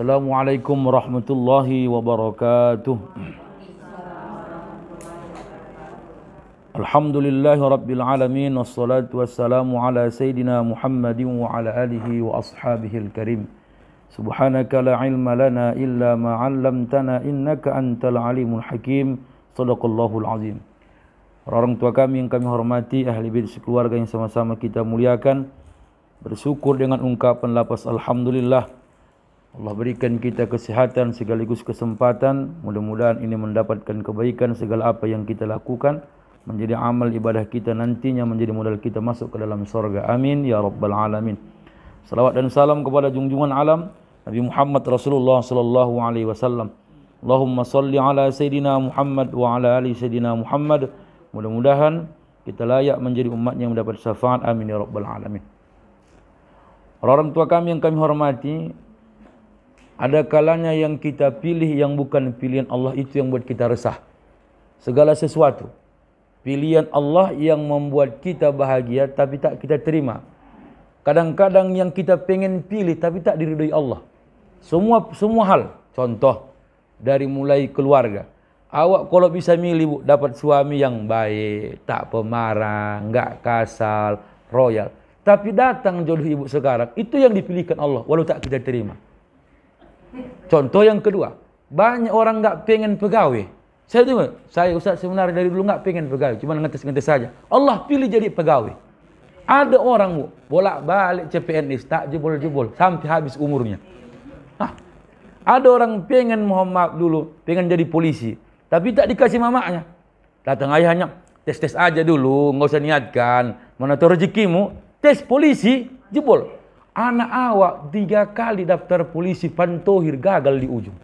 Assalamualaikum warahmatullahi wabarakatuh. Alhamdulillahi rabbil alamin, wassalatu wassalamu ala sayyidina Muhammadin wa ala alihi wa ashabihil karim. Subhanaka la ilma lana illa ma 'allamtana innaka antal alimul hakim. Shadaqallahul azim. Orang tua kami yang kami hormati, ahli bait sekeluarga yang sama-sama kita muliakan, bersyukur dengan ungkapan lafaz alhamdulillah. Allah berikan kita kesehatan sekaligus kesempatan. Mudah-mudahan ini mendapatkan kebaikan segala apa yang kita lakukan, menjadi amal ibadah kita nantinya, menjadi modal kita masuk ke dalam surga. Amin ya rabbal alamin. Salawat dan salam kepada junjungan alam Nabi Muhammad Rasulullah sallallahu alaihi wasallam. Allahumma salli ala sayidina Muhammad wa ala ali sayidina Muhammad. Mudah-mudahan kita layak menjadi umatnya yang mendapat syafaat. Amin ya rabbal alamin. Orang tua kami yang kami hormati, ada kalanya yang kita pilih yang bukan pilihan Allah, itu yang buat kita resah. Segala sesuatu pilihan Allah yang membuat kita bahagia tapi tak kita terima. Kadang-kadang yang kita pengen pilih tapi tak diridhoi Allah. Semua hal. Contoh dari mulai keluarga. Awak kalau bisa milih, Bu, dapat suami yang baik, tak pemarah, enggak kasar, royal. Tapi datang jodoh ibu sekarang, itu yang dipilihkan Allah walau tak kita terima. Contoh yang kedua, banyak orang enggak pengen pegawai. Saya Ustaz sebenarnya dari dulu enggak pengen pegawai, cuma ngetes-ngetes saja. Allah pilih jadi pegawai. Ada orang, Bu, bolak-balik CPNS tak jebol-jebol sampai habis umurnya. Ada orang pengen, mohon maaf dulu, pengen jadi polisi, tapi tak dikasih mamaknya. Datang ayahnya, tes aja dulu, enggak usah niatkan. Mana tahu rezekimu, tes polisi, jebol. Anak awak 3 kali daftar polisi, pantohir, gagal di ujung.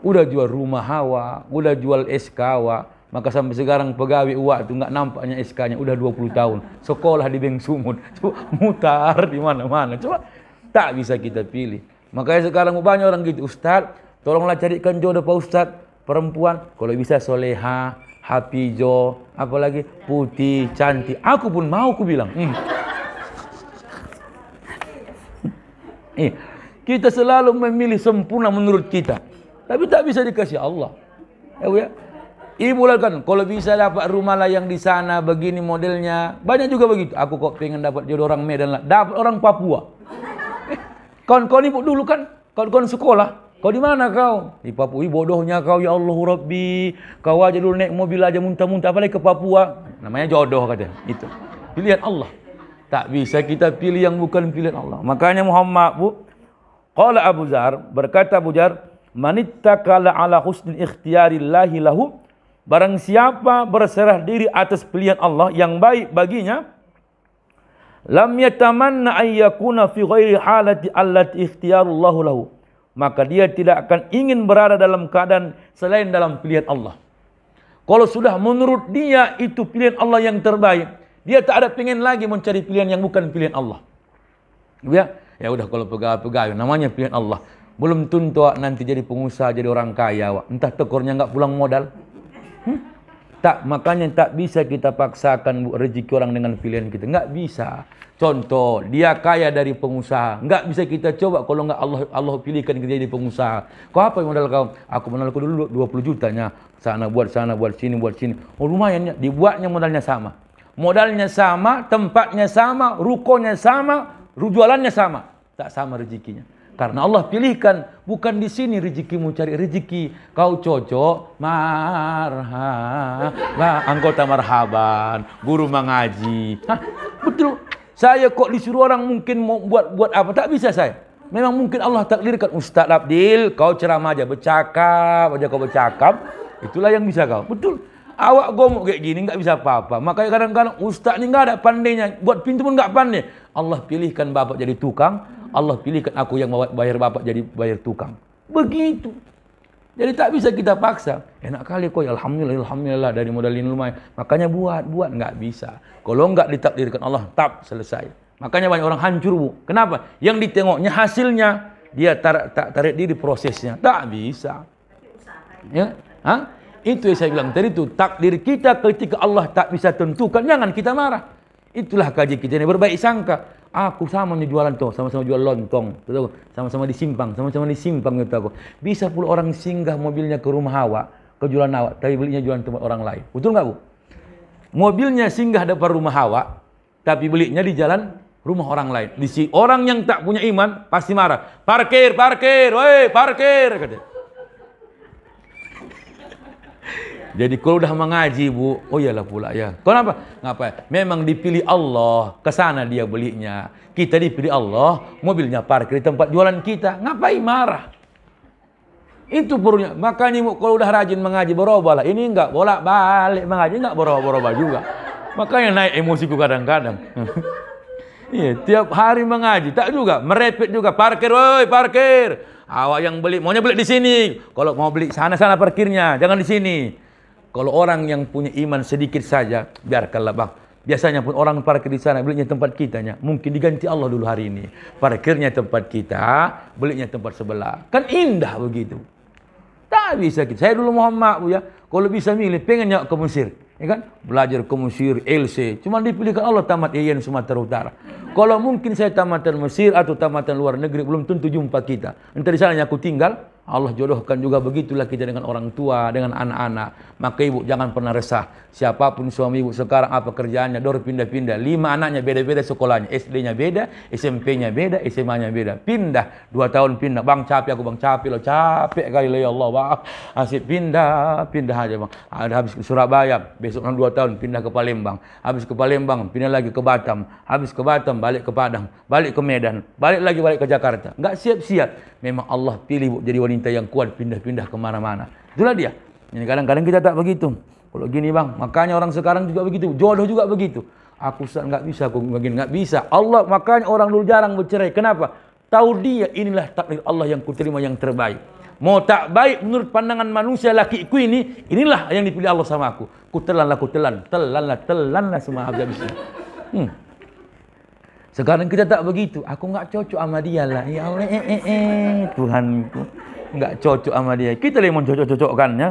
Udah jual rumah awak, udah jual SK awak, maka sampai sekarang pegawai awak tu enggak nampaknya SK-nya, udah 20 tahun. Sekolah di Beng Sumut, coba mutar di mana-mana. Coba tak bisa kita pilih. Makanya sekarang banyak orang gitu, Ustaz, tolonglah carikan jodoh Pak Ustaz, perempuan kalau bisa soleha, hafizo, apalagi putih, cantik. Aku pun mau, aku bilang. Kita selalu memilih sempurna menurut kita, tapi tak bisa dikasih Allah. Ya, ibu lah kan, kalau bisa dapat rumah lah yang di sana begini modelnya. Banyak juga begitu. Aku kok pengen dapat jodoh orang Medan lah, dapat orang Papua. Kawan-kawan ibu dulu kan, kawan-kawan sekolah. Kau di mana kau? Di Papua. Bodohnya kau, ya Allah Rabbi. Kau aja dulu naik mobil aja muntah-muntah, apalagi ke Papua. Namanya jodoh katanya. Itu pilihan Allah. Tak bisa kita pilih yang bukan pilihan Allah. Makanya Muhammad, Bu, qala Abu Zar, berkata Abu Zar, manittakala ala husnil ikhtiyarillahi lahu, barang siapa berserah diri atas pilihan Allah yang baik baginya, lam yatamanna an yakuna fi ghairi halati allati ikhtiyarullahu lahu, maka dia tidak akan ingin berada dalam keadaan selain dalam pilihan Allah. Kalau sudah menurut dia itu pilihan Allah yang terbaik, dia tak ada pengen lagi mencari pilihan yang bukan pilihan Allah. Ya udah, kalau pegawai namanya pilihan Allah. Belum tentu nanti jadi pengusaha, jadi orang kaya, wak. Entah tekornya enggak pulang modal. Tak, makanya tak bisa kita paksakan, Bu, rezeki orang dengan pilihan kita. Enggak bisa. Contoh, dia kaya dari pengusaha. Enggak bisa kita coba kalau enggak Allah pilihkan kita jadi pengusaha. Kau apa modal kau? Aku modalku dulu 20 jutanya. Sana, buat sini, buat sini. Oh, lumayan ya. Dibuatnya modalnya sama. Modalnya sama, tempatnya sama, rukonya sama, jualannya sama. Tak sama rezekinya. Karena Allah pilihkan, bukan di sini rezekimu cari rezeki. Kau cocok, anggota marhaban, guru mengaji. Betul. Saya kok disuruh orang mungkin mau buat apa? Tak bisa saya. Memang mungkin Allah takdirkan, Ustaz Abdil, kau ceramah aja, bercakap aja, kau bercakap. Itulah yang bisa kau. Betul. Awak gomok kayak gini enggak bisa apa-apa. Makanya kadang-kadang ustaz ni enggak ada pandainya, buat pintu pun enggak pandai. Allah pilihkan bapak jadi tukang, Allah pilihkan aku yang bayar bapak jadi bayar tukang. Begitu. Jadi tak bisa kita paksa. Enak kali kok, alhamdulillah dari modal ini lumayan. Makanya buat enggak bisa. Kalau enggak ditakdirkan Allah, tak selesai. Makanya banyak orang hancur, Bu. Kenapa? Yang ditengoknya hasilnya, dia tak tarik diri prosesnya. Tak bisa. Ya? Itu yang saya bilang tadi itu, takdir kita ketika Allah tak bisa tentukan, jangan kita marah. Itulah kaji kita ini, berbaik sangka. Aku sama nih jualan tuh, sama-sama jual lontong, tahu? Sama-sama di simpang kata aku. Bisa pula orang singgah mobilnya ke rumah awak, ke jualan awak, tapi belinya jualan tempat orang lain. Betul nggak Bu? Mobilnya singgah depan rumah awak, tapi belinya di jalan rumah orang lain. Orang yang tak punya iman pasti marah. Parkir, woi parkir, kata. Jadi kalau udah mengaji Bu, oh iyalah pula ya. Kenapa? Ngapa? Memang dipilih Allah, ke sana dia belinya. Kita dipilih Allah, mobilnya parkir di tempat jualan kita. Ngapain marah? Itu perlunya. Makanya Bu, kalau udah rajin mengaji berubah lah. Ini enggak bolak-balik mengaji, enggak berubah juga. Makanya naik emosiku kadang-kadang. Iya, tiap hari mengaji, tak juga merepet juga. Parkir, woi parkir. Awak yang beli, maunya beli di sini. Kalau mau beli sana parkirnya, jangan di sini. Kalau orang yang punya iman sedikit saja, biarkanlah bang. Biasanya pun orang parkir di sana, belinya tempat kitanya. Mungkin diganti Allah dulu hari ini. Parkirnya tempat kita, belinya tempat sebelah. Kan indah begitu. Tak bisa kita. Saya dulu Muhammad Bu ya. Kalau bisa milih, pengen nyok ke Mesir. Ya kan? Belajar ke Mesir, LC. Cuma dipilihkan Allah tamat IAIN Sumatera Utara. Kalau mungkin saya tamatan Mesir atau tamatan luar negeri, belum tentu jumpa kita. Entah di sana aku tinggal, Allah jodohkan juga begitulah kita dengan orang tua, dengan anak-anak. Maka ibu jangan pernah resah. Siapapun suami ibu sekarang apa kerjaannya, dor pindah-pindah. 5 anaknya beda-beda sekolahnya. SD-nya beda, SMP-nya beda, SMA-nya beda. Pindah, 2 tahun pindah. Bang capek aku, bang capek loh. Capek kali ya Allah bang. Asyik pindah aja bang. Ada habis ke Surabaya, besok 2 tahun pindah ke Palembang. Habis ke Palembang, pindah lagi ke Batam. Habis ke Batam, balik ke Padang. Balik ke Medan. Balik ke Jakarta. Nggak siap-siap. Memang Allah pilih Bu, jadi wanita yang kuat pindah-pindah kemana-mana. Itulah dia. Ini kadang-kadang kita tak begitu. Kalau gini bang, makanya orang sekarang juga begitu. Jodoh juga begitu. Aku nggak bisa, aku begini nggak bisa. Allah, makanya orang dulu jarang bercerai. Kenapa? Tahu dia inilah takdir Allah yang kuterima yang terbaik. Mau tak baik menurut pandangan manusia lakiku ini, inilah yang dipilih Allah sama aku. Telanlah semua habis-habisnya. Sekarang kita tak begitu. Aku nggak cocok sama dia lah. Ya Allah, Tuhanku. Nggak cocok sama dia. Kita yang mau cocok-cocokkan ya.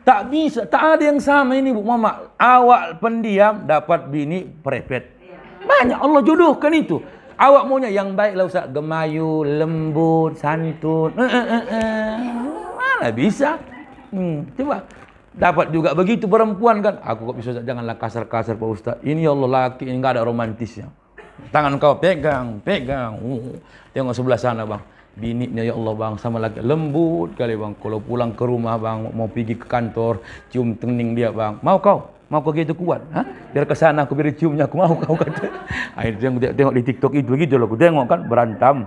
Tak bisa. Tak ada yang sama ini Bu Mama. Awak pendiam dapat bini perepet. Banyak Allah jodohkan itu. Awak maunya yang baik lah Ustaz. Gemayu, lembut, santun. Mana bisa? Coba. Dapat juga begitu perempuan kan. Aku kok bisa janganlah kasar-kasar Pak Ustaz. Ini ya Allah laki ini enggak ada romantisnya. Tangan kau pegang. Tengok sebelah sana bang. Bininya ya Allah bang sama laki lembut kali bang. Kalau pulang ke rumah bang mau pergi ke kantor cium tening dia bang. Mau kau? Mau kau gitu kuat? Hah? Biar ke sana aku beri ciumnya aku mau kau kata. Akhirnya tengok di TikTok itu begitu loh. Aku tengok kan berantem.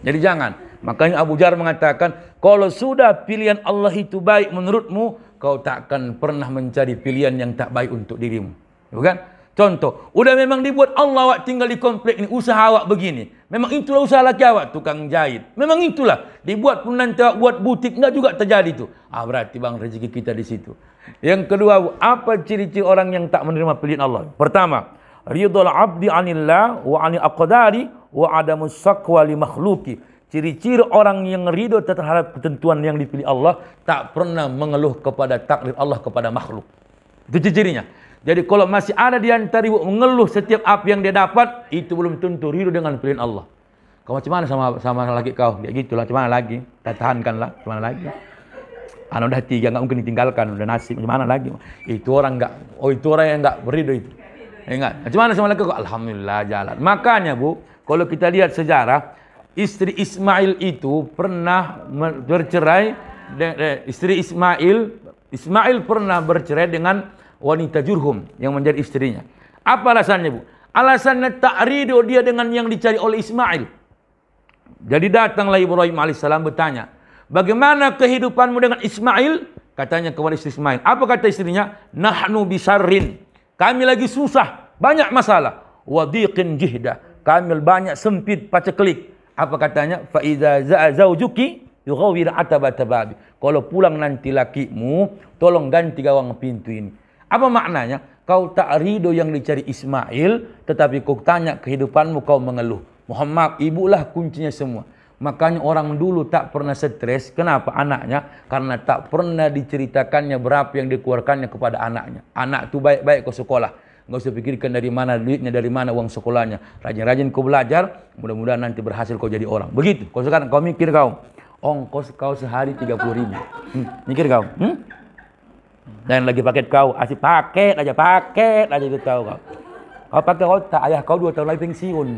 Jadi jangan. Makanya Abu Jar mengatakan, kalau sudah pilihan Allah itu baik menurutmu, kau tak akan pernah mencari pilihan yang tak baik untuk dirimu. Bukan? Contoh, udah memang dibuat Allah awak tinggal di komplek ini, usaha awak begini. Memang itulah usaha laki awak, tukang jahit. Memang itulah. Dibuat pun nanti awak buat butik, enggak juga terjadi itu. Berarti bang rezeki kita di situ. Yang kedua, apa ciri-ciri orang yang tak menerima pilihan Allah? Pertama, ridhal abdi anillah wa anil aqdari wa adamus saqwa li makhluki. Ciri-ciri orang yang ridho terhadap ketentuan yang dipilih Allah, tak pernah mengeluh kepada takdir Allah kepada makhluk. Itu cirinya. Jadi kalau masih ada di antara ibu mengeluh setiap apa yang dia dapat, itu belum tentu ridho dengan pilihan Allah. Kau macam mana sama laki kau? Ya gitulah, macam mana lagi? Tahankanlah, macam mana lagi? Anak udah 3, nggak mungkin ditinggalkan, udah nasib, macam mana lagi? Itu orang yang nggak beridho itu. Ingat, macam mana sama laki kau? Alhamdulillah jalan. Makanya Bu, kalau kita lihat sejarah, istri Ismail itu pernah bercerai. Istri Ismail pernah bercerai dengan wanita Jurhum yang menjadi istrinya. Apa alasannya Bu? Alasannya tak ridho dia dengan yang dicari oleh Ismail. Jadi datanglah Ibrahim alaihissalam bertanya, bagaimana kehidupanmu dengan Ismail? Katanya kepada istri Ismail. Apa kata istrinya? Nahnu bisarrin. Kami lagi susah, banyak masalah. Wadiqin jihda. Kami banyak sempit paceklik. Apa katanya? Fa idza zaujuki yughawir atabata babi. Kalau pulang nanti lakimu, tolong ganti gawang pintu ini. Apa maknanya? Kau tak ridho yang dicari Ismail, tetapi kau tanya kehidupanmu kau mengeluh. Muhammad, ibulah kuncinya semua. Makanya orang dulu tak pernah stres. Kenapa? Anaknya. Karena tak pernah diceritakannya berapa yang dikeluarkannya kepada anaknya. Anak tu baik-baik ke sekolah. Nggak usah pikirkan dari mana duitnya, dari mana uang sekolahnya. Rajin-rajin kau belajar, mudah-mudahan nanti berhasil kau jadi orang. Begitu. Kau sekarang kau mikir kau, ongkos kau sehari 30.000. Mikir kau. Dan lagi paket kau, asik paket aja itu tahu kau. Kau pakai otak, ayah kau 2 tahun lagi pensiun.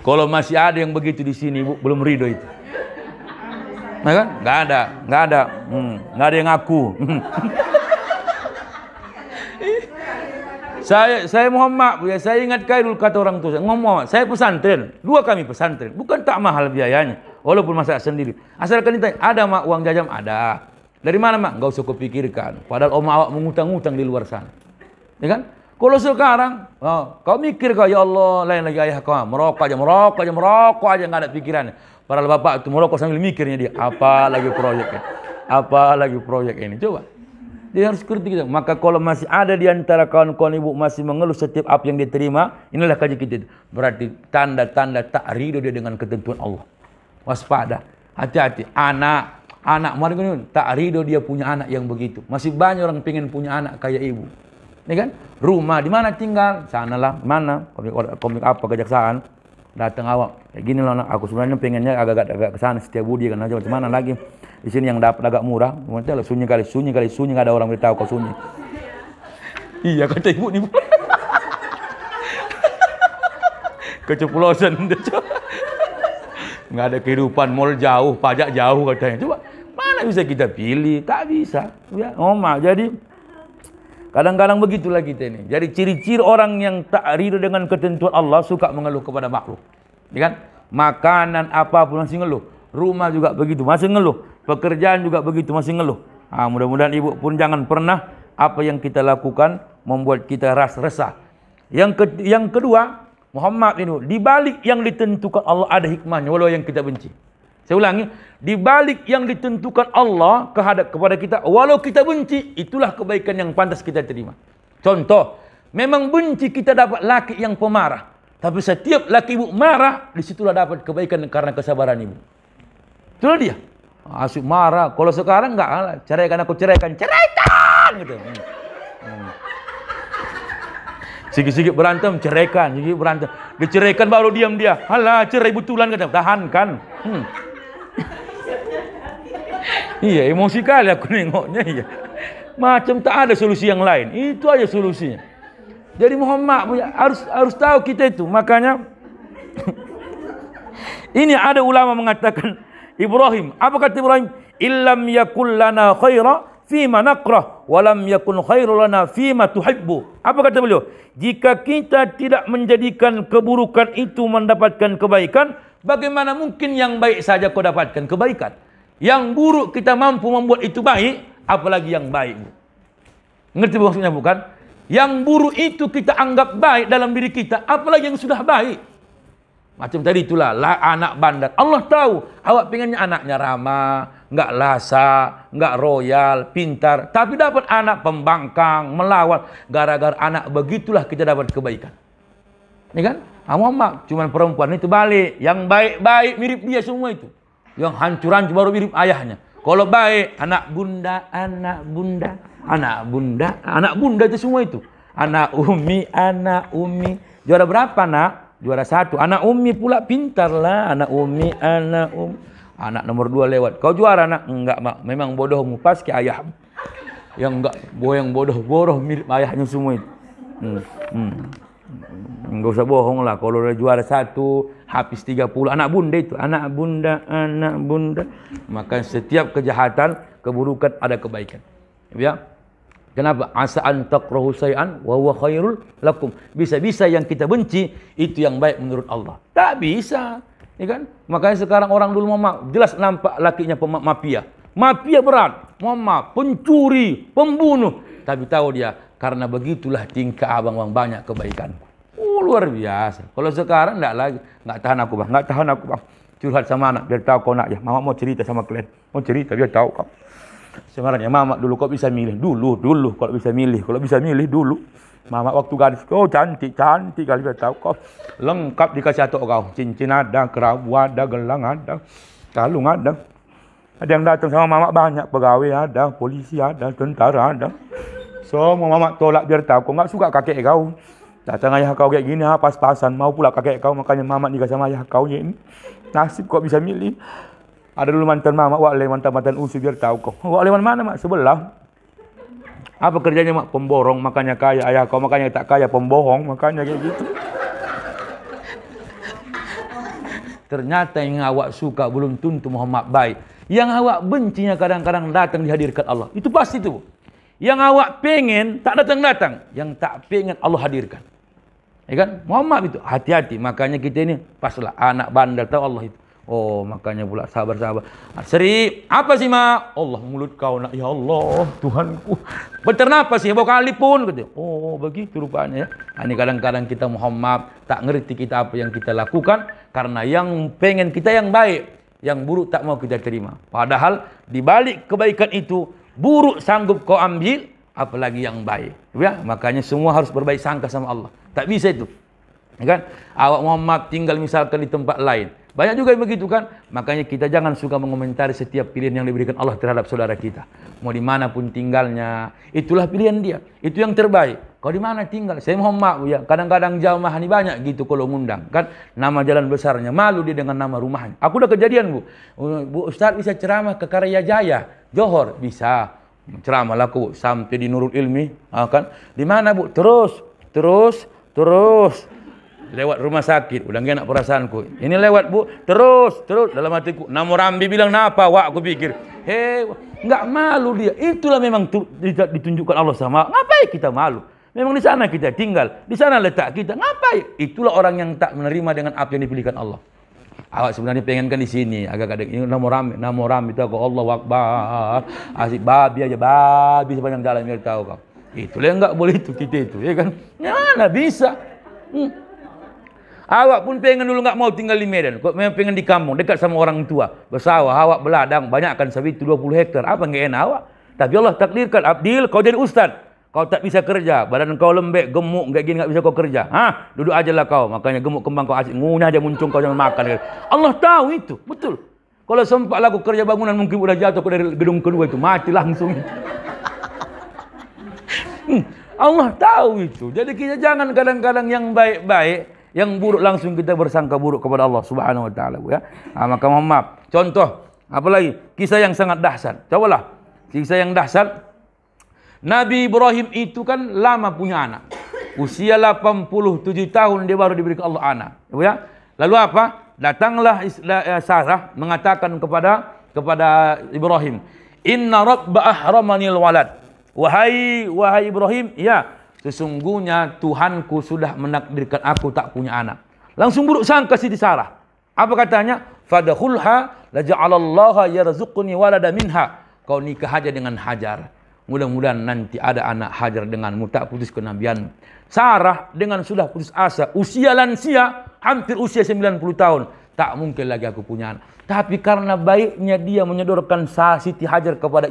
Kalau masih ada yang begitu di sini, Bu, belum ridho itu. Nah kan? Nggak ada yang ngaku. Saya Muhammad, ya, saya ingat dulu kata orang tua saya, ngomong, saya pesantren, 2 kami pesantren, bukan tak mahal biayanya, walaupun masak sendiri. Asalkan ditanya, ada mak uang jajan? Ada. Dari mana mak? Nggak usah kupikirkan. Padahal om awak mengutang-utang di luar sana. Ya kan? Kalau sekarang, kau mikir kau, ya Allah, lain lagi ayah kau, merokok aja, nggak ada pikirannya. Padahal bapak itu merokok sambil mikirnya dia, apa lagi proyek ini, coba. Dia harus kerti kita. Maka kalau masih ada di antara kawan-kawan ibu masih mengeluh setiap apa yang diterima, inilah kaji kita itu. Berarti tanda-tanda tak ridho dia dengan ketentuan Allah. Waspada, hati-hati. Anak mari tak ridho dia punya anak yang begitu. Masih banyak orang pengen punya anak kayak ibu. Ini kan? Rumah di mana tinggal? Sanalah, mana? Komik apa kejaksaan? Datang awak. Kayak gini loh, aku sebenarnya pengennya agak ke sana setiap budi kan aja. Macam mana lagi? Di sini yang dapat agak murah. Mungkin sunyi kali nggak ada orang beritahu kau sunyi. Iya kata ibu nih. Keceplosan dia. Nggak ada kehidupan, mall jauh, pajak jauh katanya. Coba mana bisa kita pilih? Tak bisa. Ya, jadi kadang-kadang begitulah kita ini. Jadi ciri-ciri orang yang tak ridho dengan ketentuan Allah suka mengeluh kepada makhluk. Ya kan? Makanan apapun masih ngeluh. Rumah juga begitu, masih ngeluh. Pekerjaan juga begitu, masih ngeluh. Mudah-mudahan ibu pun jangan pernah apa yang kita lakukan membuat kita resah. Yang kedua, Muhammad ini, di balik yang ditentukan Allah ada hikmahnya, walau yang kita benci. Saya ulangi, di balik yang ditentukan Allah kepada kita, walau kita benci, itulah kebaikan yang pantas kita terima. Contoh, memang benci kita dapat laki yang pemarah. Tapi setiap laki ibu marah, disitulah dapat kebaikan karena kesabaran ibu. Itulah dia. Asyik marah. Kalau sekarang enggak, ceraikan. Gitu. Sikit-sikit berantem, ceraikan. Sikit berantem. Diceraikan baru diam dia. Halah, cerai betulan kata. Tahankan. Iya, emosi kali aku nengoknya. Iya. Macam tak ada solusi yang lain. Itu aja solusinya. Jadi Muhammad harus tahu kita itu. Makanya ini ada ulama mengatakan Ibrahim. Apa kata Ibrahim? Illam yakul lana khaira fima nakrah walam yakun khairul lana fima tuhibbu. Apa kata beliau? Jika kita tidak menjadikan keburukan itu mendapatkan kebaikan, bagaimana mungkin yang baik saja kau dapatkan kebaikan? Yang buruk kita mampu membuat itu baik, apalagi yang baik. Ngerti maksudnya bukan? Yang buruk itu kita anggap baik dalam diri kita, apalagi yang sudah baik. Macam tadi itulah anak bandar. Allah tahu awak pengennya anaknya ramah, enggak lasa, enggak royal, pintar, tapi dapat anak pembangkang, melawan. Gara-gara anak begitulah kita dapat kebaikan. Ini kan? Muhammad cuman perempuan itu balik, yang baik-baik mirip dia semua itu. Yang hancur-hancur baru mirip ayahnya. Kalau baik, anak bunda itu semua itu. Anak umi. Juara berapa, nak? Juara 1. Anak umi pula pintar lah. Anak umi. Anak nomor 2 lewat. Kau juara, nak? Enggak, mak. Memang bodohmu. Pas ke ayah. Yang enggak, yang bodoh mirip ayahnya semua itu. Enggak usah bohong lah. Kalau udah juara 1, habis 30. Anak bunda itu. Anak bunda. Maka setiap kejahatan, keburukan ada kebaikan. Ya. Kenapa? Asa an takrahu syai'an wa huwa khairul lakum. Bisa-bisa yang kita benci itu yang baik menurut Allah. Tak bisa. Ya kan? Makanya sekarang orang dulu jelas nampak lakinya mafia. Mafia berat. Pencuri, pembunuh. Tapi tahu dia karena begitulah tingkah abang banyak kebaikan. Luar biasa. Kalau sekarang enggak lagi. Enggak tahan aku, Bang. Curhat sama anak biar tahu kau nak ya. Mama mau cerita sama kalian. Mau cerita biar tahu kau. Sebenarnya mama dulu kau bisa milih dulu kalau bisa milih dulu mama waktu gadis kau cantik kali biar tahu kau lengkap dikasih atuk kau cincin ada, kerabu ada, gelang ada, kalung ada. Ada yang datang sama mamak banyak, pegawai ada, polisi ada, tentara ada. Semua mamak tolak biar tahu kau enggak suka kakek kau. Datang ayah kau kayak gini, pas-pasan mau pula kakek kau, makanya mamak nikah sama ayah kau ini. Nasib kok bisa milih. Ada dulu mantan mamak, wak le mantan usi biar tahu kau. Wak le mana mak? Sebelah. Apa kerjanya mak? Pemborong, makanya kaya. Ayah kau makanya tak kaya, pembohong, makanya kayak gitu. Ternyata yang awak suka belum tentu Muhammad baik. Yang awak bencinya kadang-kadang datang dihadirkan Allah. Itu pasti itu. Yang awak pengen tak datang-datang. Yang tak pengen Allah hadirkan. Ya kan? Muhammad itu hati-hati. Makanya kita ini paslah anak bandel tahu Allah itu. Oh, makanya pula sabar-sabar. Seri, apa sih mak? Allah mulut kau nak, ya Allah, Tuhanku. Berternapas sih, bawa kali pun. Oh, begitu rupanya ya. Ini kadang-kadang kita Muhammad tak ngerti kita apa yang kita lakukan karena yang pengen kita yang baik, yang buruk tak mau kita terima. Padahal di balik kebaikan itu buruk sanggup kau ambil, apalagi yang baik. Ya, makanya semua harus berbaik sangka sama Allah. Tak bisa itu. Ya kan? Awak Muhammad tinggal misalkan di tempat lain. Banyak juga yang begitu kan. Makanya kita jangan suka mengomentari setiap pilihan yang diberikan Allah terhadap saudara kita. Mau dimanapun tinggalnya, itulah pilihan dia. Itu yang terbaik. Kau di mana tinggal? Saya Muhammad. Ya, kadang-kadang jamaah ini banyak gitu kalau ngundang kan. Nama jalan besarnya, malu dia dengan nama rumahnya. Aku udah kejadian bu. Bu Ustaz bisa ceramah ke Karya Jaya, Johor bisa. Ceramah lah aku sampai di Nurul Ilmi, kan? Di mana bu? Terus. Lewat rumah sakit, udah enak perasaanku. Ini lewat bu, terus dalam hatiku. Namo Rambi bilang napa? Wah, aku pikir, nggak malu dia. Itulah memang ditunjukkan Allah sama. Ngapain kita malu? Memang di sana kita tinggal, di sana letak kita. Ngapain? Itulah orang yang tak menerima dengan apa yang dipilihkan Allah. Awak sebenarnya pengen kan di sini, agak-agak ini namo Rambi itu aku Allah Akbar. Asik babi aja, babi sepanjang jalan biar tahu kau. Itulah yang nggak boleh itu kita itu, ya kan? Mana bisa? Awak pun pengen dulu nggak mau tinggal di Medan, kok memang pengen di kampung dekat sama orang tua, bersawah, awak beladang, banyakkan sawit 20 hektar, apa nggak enak awak? Tapi Allah takdirkan, Abdil, kau jadi ustaz, kau tak bisa kerja, badan kau lembek, gemuk, nggak gini nggak bisa kau kerja, duduk aja lah kau, makanya gemuk kembang kau asik, ngunyah aja muncung kau jangan makan. Allah tahu itu, betul. Kalau sempat laku kerja bangunan mungkin udah jatuh dari gedung kedua itu, mati langsung. Allah tahu itu. Jadi kita jangan kadang-kadang yang baik-baik, yang buruk langsung kita bersangka buruk kepada Allah Subhanahu wa taala ya. Maka mohon maaf. Contoh, apalagi kisah yang sangat dahsyat. Cobalah kisah yang dahsyat. Nabi Ibrahim itu kan lama punya anak. Usia 87 tahun dia baru diberikan Allah anak, ya. Lalu apa? Datanglah Sarah mengatakan kepada Ibrahim, "Inna rabba ahramanil walad." Wahai Ibrahim, ya, sesungguhnya Tuhanku sudah menakdirkan aku tak punya anak. Langsung buruk sangka Siti Sarah. Apa katanya? Fadkhulha laja'alallaha yarzuqni walada minha. Kau nikah aja dengan Hajar. Mudah-mudahan nanti ada anak Hajar denganmu, tak putus kenabian. Sarah dengan sudah putus asa, usia lansia, hampir usia 90 tahun. Tak mungkin lagi aku punya anak. Tapi karena baiknya dia menyodorkan Siti Hajar kepada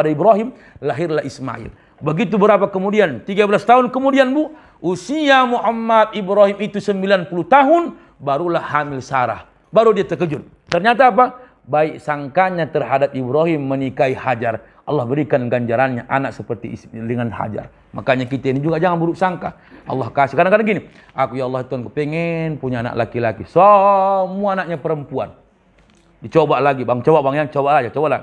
Ibrahim, lahirlah Ismail. Begitu berapa kemudian? 13 tahun kemudian bu, usia Muhammad Ibrahim itu 90 tahun, barulah hamil Sarah. Baru dia terkejut. Ternyata apa? Baik sangkanya terhadap Ibrahim menikahi Hajar, Allah berikan ganjarannya anak seperti dengan Hajar. Makanya kita ini juga jangan buruk sangka. Allah kasih. Kadang-kadang gini, aku ya Allah Tuhan, aku pengen punya anak laki-laki. Semua anaknya perempuan. Dicoba lagi, bang, coba bang, yang coba aja, coba lah.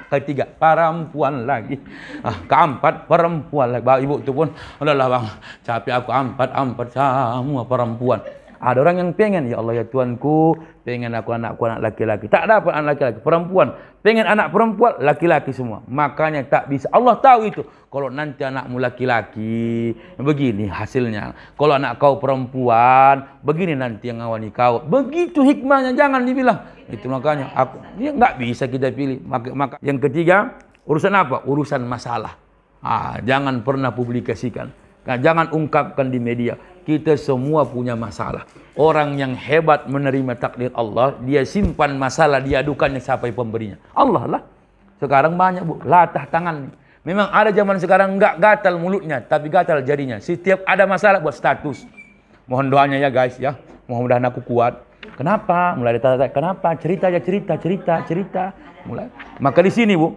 Ketiga, perempuan lagi. Keempat, perempuan lagi. Ibu itu pun, udahlah bang, capek aku, empat semua perempuan. Ada orang yang pengen, ya Allah ya Tuanku, pengen anakku anak laki-laki. Tak dapat anak laki-laki, perempuan. Pengen anak perempuan, laki-laki semua. Makanya tak bisa. Allah tahu itu. Kalau nanti anakmu laki-laki, begini hasilnya. Kalau anak kau perempuan, begini nanti yang ngawani kau. Begitu hikmahnya, jangan dibilang. Itu makanya aku, ya nggak bisa kita pilih. Maka yang ketiga, urusan apa? Urusan masalah. Jangan pernah publikasikan. Jangan ungkapkan di media. Kita semua punya masalah. Orang yang hebat menerima takdir Allah, dia simpan masalah, dia adukannya sampai pemberinya. Allah lah. Sekarang banyak bu, latah tangan. Memang ada zaman sekarang enggak gatal mulutnya, tapi gatal jadinya. Setiap ada masalah buat status. Mohon doanya ya guys ya. Mudah-mudahan aku kuat. Kenapa? Mulai ditanya, kenapa? Cerita aja, cerita. Mulai. Maka di sini, Bu,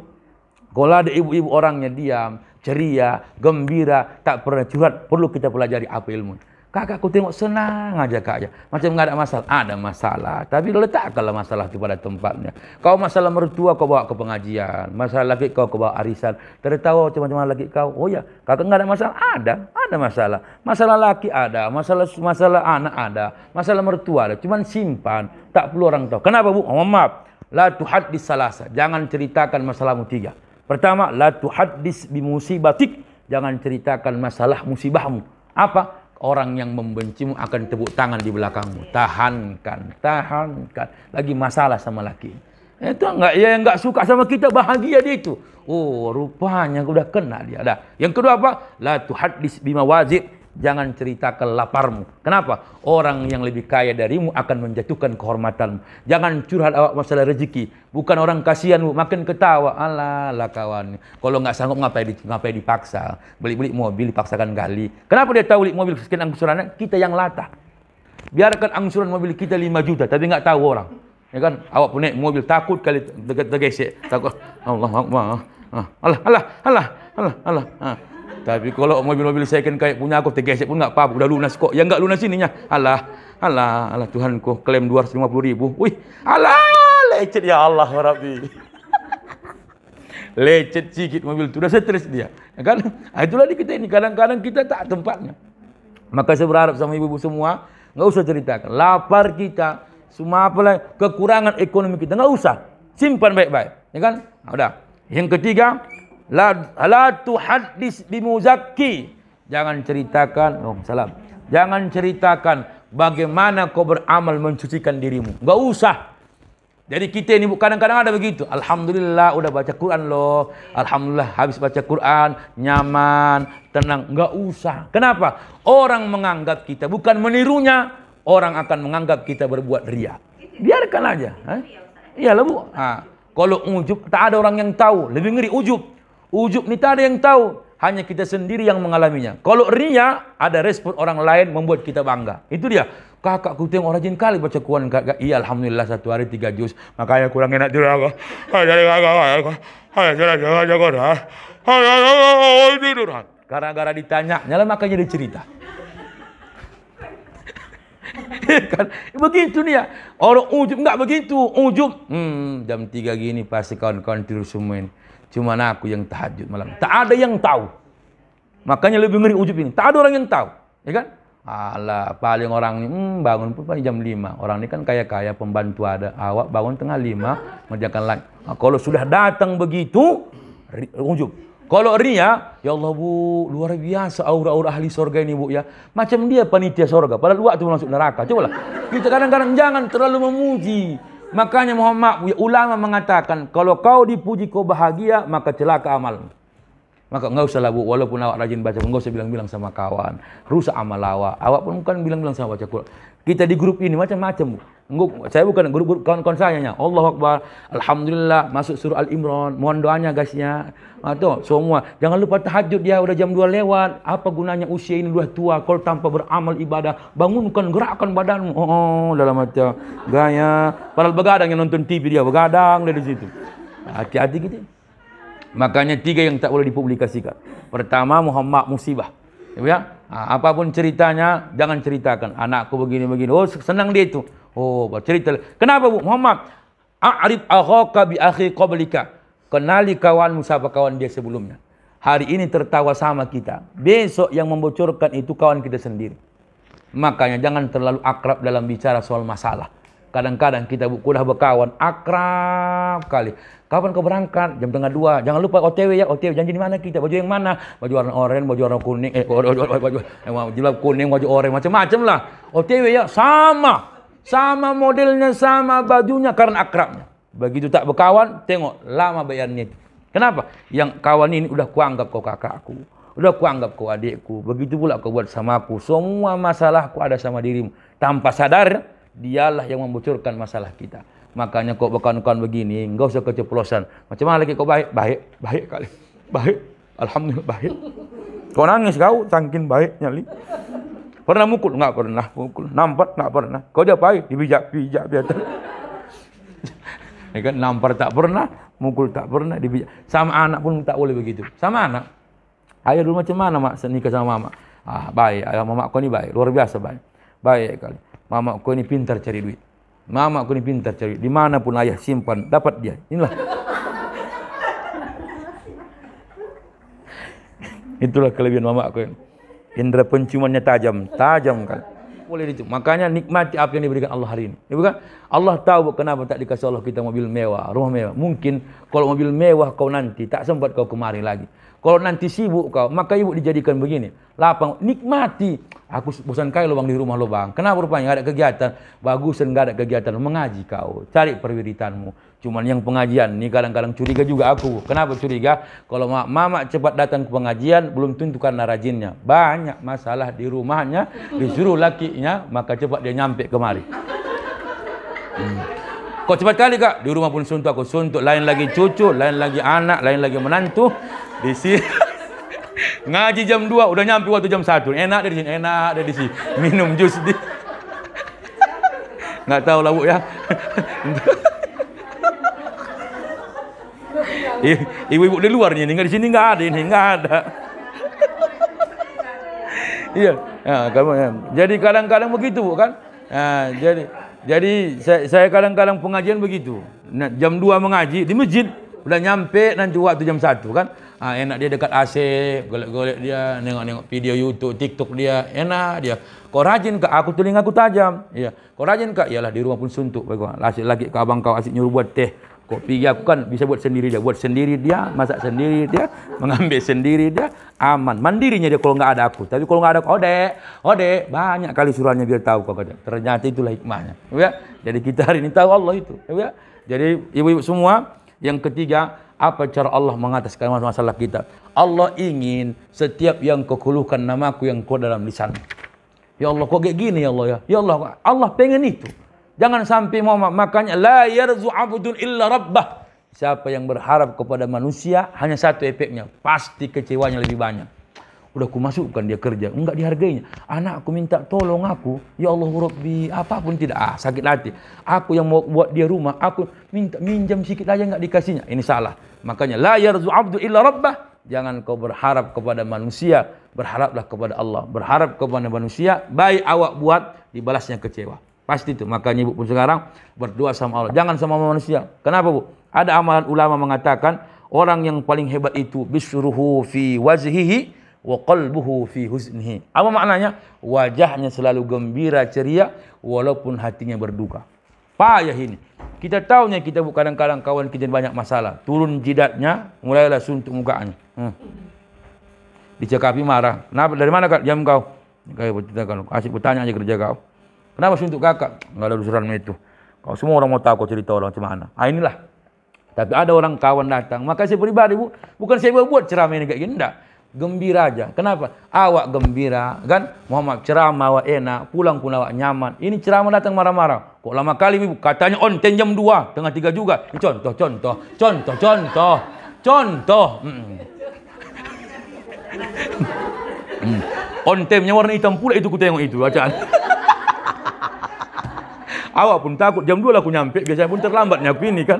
kalau ada ibu-ibu orangnya diam, ceria, gembira, tak pernah curhat, perlu kita pelajari apa ilmu. Kakak, aku tengok senang aja kak ya. Macam nggak ada masalah. Ada masalah. Tapi letakkanlah masalah itu pada tempatnya. Kau masalah mertua kau bawa ke pengajian. Masalah laki kau bawa arisan. Tertawa macam-macam laki kau. Oh ya, kakak nggak ada masalah. Ada masalah. Masalah laki ada. Masalah anak ada. Masalah mertua ada. Cuman simpan. Tak perlu orang tahu. Kenapa bu? Oh, maaf. La tuhaddis salasa. Jangan ceritakan masalahmu 3. Pertama, la tuhaddis bimusibatik. Jangan ceritakan masalah musibahmu. Apa? Orang yang membencimu akan tepuk tangan di belakangmu. Tahankan. Lagi masalah sama laki. Itu enggak suka sama kita, bahagia dia itu. Oh, rupanya udah kena dia. Yang kedua apa? La tuhaddis bima wazib. Jangan ceritakan laparmu. Kenapa? Orang yang lebih kaya darimu akan menjatuhkan kehormatanmu. Jangan curhat awak masalah rezeki. Bukan orang kasihanmu, makin ketawa. Alah kawan. Kalau nggak sanggup ngapain dipaksa? Beli mobil dipaksakan gali. Kenapa dia tahu beli mobil sekian angsurannya? Kita yang latah. Biarkan angsuran mobil kita 5 juta, tapi nggak tahu orang. Ya kan? Awak pun naik mobil takut kali tergesek. Takut. Allah Akbar. Allah. Tapi kalau mobil-mobil second kayak punya aku tergesek pun nggak apa-apa, udah lunas kok. Yang nggak lunas ininya, Allah Tuhanku, klaim 250.000. Wih, lecet ya Allah Rabbi. Lecet sikit mobil itu, udah stres dia. Ya kan? Itulah di kita ini, kadang-kadang kita tak tempatnya. Maka saya berharap sama ibu-ibu semua, nggak usah ceritakan. Lapar kita, semua apalah kekurangan ekonomi kita, nggak usah. Simpan baik-baik, ya kan? Udah. Yang ketiga, la tuhaddis bimuzakki. Jangan ceritakan, jangan ceritakan bagaimana kau beramal mensucikan dirimu. Enggak usah. Jadi kita ini kadang-kadang ada begitu. Alhamdulillah udah baca Quran loh. Alhamdulillah habis baca Quran, nyaman, tenang. Enggak usah. Kenapa? Orang menganggap kita bukan menirunya, orang akan menganggap kita berbuat riya. Biarkan aja. Iyalah Bu. Kalau ujub tak ada orang yang tahu, lebih ngeri ujub. Ujub ni tak ada yang tahu, hanya kita sendiri yang mengalaminya. Kalau riya, ada respon orang lain membuat kita bangga. Itu dia. Kakak, aku tengok rajin kali baca Quran. Kakak, iya Alhamdulillah 1 hari 3 juz. Makanya kurang enak tidur aku. Gara-gara ditanya, nyala makanya dia cerita. Kan? Begitu dia. Orang ujub enggak begitu. Ujub, jam 3 gini pasti kawan-kawan tidur semua ini. Cuma aku yang tahajud malam. Tak ada yang tahu. Makanya lebih ngeri ujub ini. Tak ada orang yang tahu. Ya kan? Alah, paling orang ini bangun pun paling jam 5. Orang ini kan kaya-kaya, pembantu ada. Awak bangun tengah 5, mengerjakan lain. Kalau sudah datang begitu, ujub. Kalau riya, ya Allah Bu, luar biasa aura-aura ahli surga ini Bu ya. Macam dia panitia surga. Padahal waktu masuk neraka. Cobalah. Kita kadang-kadang jangan terlalu memuji. Makanya mohon maaf, ulama mengatakan kalau kau dipuji kau bahagia, maka celaka amalmu. Maka enggak usah lah Bu, walaupun awak rajin baca, enggak usah bilang-bilang sama kawan. Rusak amal awak. Awak pun bukan bilang-bilang sama baca Quran. Kita di grup ini macam-macam Bu. Saya bukan grup kawan-kawan saya nya. Allahu Akbar. Alhamdulillah masuk surah Al-Imran. Mohon doanya guys ya. Tuh, semua. Jangan lupa tahajud ya, udah jam 2 lewat. Apa gunanya usia ini udah tua kalau tanpa beramal ibadah? Bangunkan, gerakkan badanmu. Oh, dalam macam gaya. Padahal begadang yang nonton TV dia, begadang dia di situ. Hati-hati gitu. Makanya 3 yang tak boleh dipublikasikan. Pertama, Muhammad musibah. Ya, apapun ceritanya jangan ceritakan. Anakku begini-begini. Oh, senang dia itu. Oh, cerita. Kenapa Bu? Muhammad, a'rif akhaka bi akhi qablika. Kenali kawanmu siapa kawan dia sebelumnya. Hari ini tertawa sama kita. Besok yang membocorkan itu kawan kita sendiri. Makanya jangan terlalu akrab dalam bicara soal masalah. Kadang-kadang kita udah berkawan akrab kali. Kapan kau berangkat? Jam 1:30. Jangan lupa OTW ya. OTW janji di mana kita? Baju yang mana? Baju warna oranye, baju warna kuning, baju jilbab kuning, baju oranye, macam-macam lah. OTW ya, sama modelnya, sama bajunya karena akrabnya. Begitu tak berkawan, tengok lama bayarnya. Kenapa? Yang kawan ini udah kuanggap kau kakakku, udah kuanggap kau adikku. Begitu pula kau buat sama aku. Semua masalahku ada sama dirimu. Tanpa sadar, dialah yang membocorkan masalah kita. Makanya kau berkawan-kawan begini, enggak usah keceplosan. Macam mana lagi kau baik kali. Baik. Alhamdulillah baik. Kau nangis kau, saking baiknya li. Pernah mukul? Enggak pernah mukul. Nampar? Enggak pernah. Kau dia apa? Dibijak-bijak biasa. Ya kan, nampar tak pernah, mukul tak pernah, dibijak. Sama anak pun tak boleh begitu. Sama anak. Ayah dulu macam mana mak nikah sama mama? Baik. Ayah mama kau ni baik, luar biasa baik. Baik kali. Mama kau ni pintar cari duit. Mama kau ni pintar cari duit. Dimanapun ayah simpan, dapat dia. Inilah. Itulah kelebihan mama kau. Indra penciumannya tajam kan. Boleh itu. Makanya nikmati apa yang diberikan Allah hari ini. Ya bukan? Allah tahu kenapa tak dikasih Allah kita mobil mewah, rumah mewah. Mungkin kalau mobil mewah kau nanti tak sempat kau kemari lagi. Kalau nanti sibuk kau, maka ibu dijadikan begini. Lapang, nikmati. Aku bosan kali lubang di rumah lubang. Kenapa rupanya? Gak ada kegiatan. Bagusan gak ada kegiatan. Mengaji kau. Cari perwiritanmu. Cuman yang pengajian ni kadang-kadang curiga juga aku. Kenapa curiga? Kalau mama cepat datang ke pengajian, belum tentu karena rajinnya. Banyak masalah di rumahnya, disuruh lakinya, maka cepat dia nyampe kemari. Kok cepat kali kak? Di rumah pun suntuk aku. Suntuk, lain lagi cucu, lain lagi anak, lain lagi menantu. Di sini ngaji jam 2, udah nyampe waktu jam 1. Enak dia di sini, enak dia di sini. Minum jus di. Nggak tahu lah bu ya. Ibu-ibu di luar nih, nggak di sini nggak ada ini, nggak ada. Iya, kamu ya. Jadi kadang-kadang begitu kan? Jadi saya kadang-kadang pengajian begitu. Nah, jam 2 mengaji di masjid, udah nyampe nanti waktu jam 1 kan? Enak dia dekat AC, golek-golek dia, nengok-nengok video YouTube, TikTok dia, enak dia. Kau rajin kak? Aku telingaku tajam. Iya. Kau rajin kak? Iyalah di rumah pun suntuk. Asik lagi ke abang kau asik nyuruh buat teh. Kopi aku kan bisa buat sendiri dia, masak sendiri dia, mengambil sendiri dia, aman. Mandirinya dia kalau nggak ada aku. Tapi kalau nggak ada aku, ode, banyak kali suruhannya biar tahu kau kata. Ternyata itulah hikmahnya. Ya? Jadi kita hari ini tahu Allah itu. Ya? Jadi ibu-ibu semua, yang ketiga, apa cara Allah mengatasi masalah kita? Allah ingin setiap yang kau keluhkan namaku yang kau dalam lisan. Ya Allah, kok kayak gini ya Allah ya? Ya Allah, Allah pengen itu. Jangan sampai mau, makanya la yarzu abdun illa rabbah. Siapa yang berharap kepada manusia hanya satu efeknya, pasti kecewanya lebih banyak. Udah aku masukkan dia kerja, enggak dihargainya. Anak aku minta tolong aku, ya Allah Rabbi, apapun tidak, sakit hati. Aku yang mau buat dia rumah, aku minta minjam sedikit aja enggak dikasihnya. Ini salah. Makanya la yarzu abdun illa rabbah. Jangan kau berharap kepada manusia, berharaplah kepada Allah. Berharap kepada manusia, baik awak buat, dibalasnya kecewa. Pasti itu. Makanya ibu pun sekarang berdoa sama Allah. Jangan sama manusia. Kenapa bu? Ada amalan ulama mengatakan orang yang paling hebat itu bisyuruhu fi wajhihi wa qalbuhu fi huznihi. Apa maknanya? Wajahnya selalu gembira ceria walaupun hatinya berduka. Payah ini. Kita tahunya kita kadang-kadang kawan kita banyak masalah. Turun jidatnya, mulailah suntuk mukanya. Dicakapi marah. Kenapa? Dari mana kak? Jam kau. Asyik bertanya aja kerja kau. Kenapa suntuk kakak? Enggak ada urusan itu. Kalau semua orang mau tahu kau cerita orang macam mana. Inilah. Tapi ada orang kawan datang. Maka saya pribadi bu, bukan saya buat ceramah ini kayak gini, enggak. Gembira aja. Kenapa? Awak gembira, kan? Muhammad ceramah awak enak, pulang pun awak nyaman. Ini ceramah datang marah-marah. Kok lama kali ibu katanya on jam 2, tengah 3 juga. Ini contoh. On time-nya warna hitam pula itu ku tengok itu bacaan. Awak pun takut jam 2 lah aku nyampe, biasanya pun terlambatnya aku ini kan.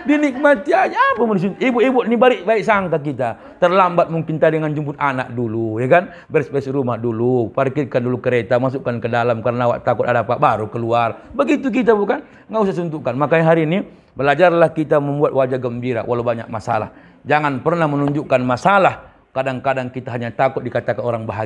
Dinikmati aja apa mau disuntik. Ibu-ibu ini baik sangka kita. Terlambat mungkin tadi dengan jemput anak dulu, ya kan? Beres-beres rumah dulu, parkirkan dulu kereta, masukkan ke dalam karena awak takut ada apa, baru keluar. Begitu kita bukan? Nggak usah suntukkan. Makanya hari ini belajarlah kita membuat wajah gembira walau banyak masalah. Jangan pernah menunjukkan masalah. Kadang-kadang kita hanya takut dikatakan orang bahagia.